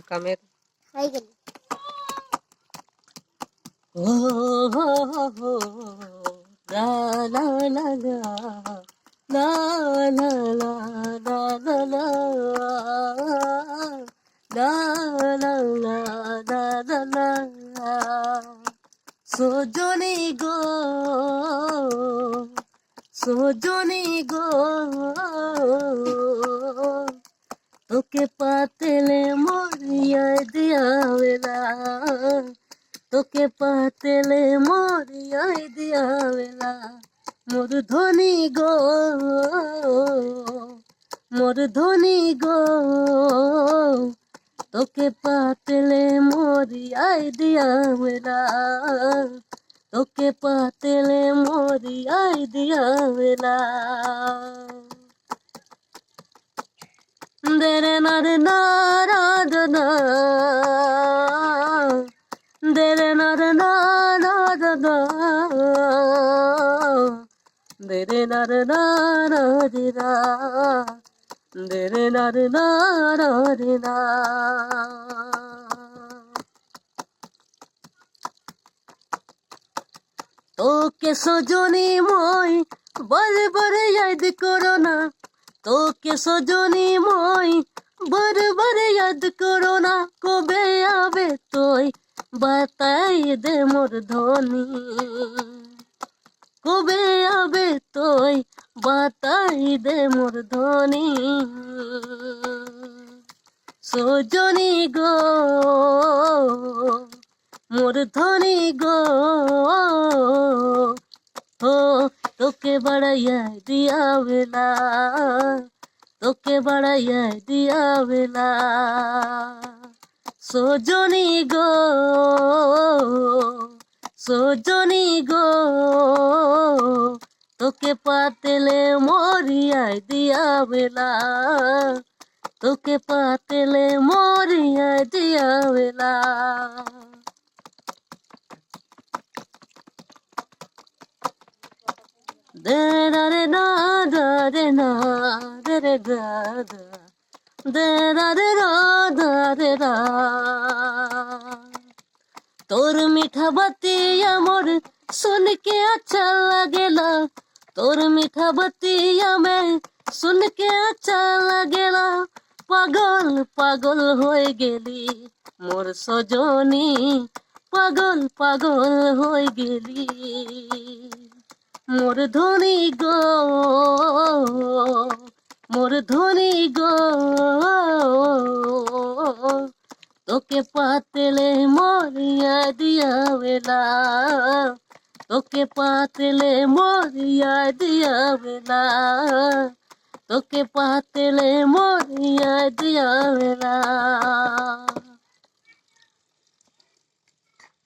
কামের ও হো হো লা লা লা লা লা লা লা লা লা লা লা লা লা লা লা সজনী গো সজনী গো তোকে পাতেলে মরিয়া দিয়াবেলা তোকে পাতেলে মরিয়া দিয়াবেলা মোর ধনী গো মোর ধনী গো তোকে পাতেলে মরিয়া দিয়াবেলা তোকে পাতেলে মরিয়া দিয়াবেলা দেরে নারে নারাধনা দেরে নারে নারাধনা দেরে নারে নারাধিনা দেরে নারে নারাধিনা তোকে সজনী মই বারে বারে याद করো না তোকে সজনী মই বারে বারে याद করো না কবে আবে তুই বাতাই দে মোর ধনী কবে আবে তুই বাতাই দে মোর ধনী সজনী গো মোর ধনী গো हो তোকে বড়াইয়া দিয়াবেলা তোকে বড়াইয়া দিয়াবেলা সজনী গো সজনী গো তোকে পাতেলে মরিয়া দিয়াবেলা তোকে পাতেলে মরিয়া দিয়াবেলা de da de na da de na de de da da de da de da da de da তোর মিঠা বাতিয়া মোর सुन के अच्छा लगेला তোর মিঠা বাতিয়া में सुन के अच्छा लगेला পাগল পাগল হয়ে গেলি মোর সজনী পাগল পাগল হয়ে গেলি মোর ধনী গো মোর ধনী গো তোকে পাতেলে মরিয়া দিয়াবেলা তোকে পাতেলে মরিয়া দিয়াবেলা তোকে পাতেলে মরিয়া দিয়াবেলা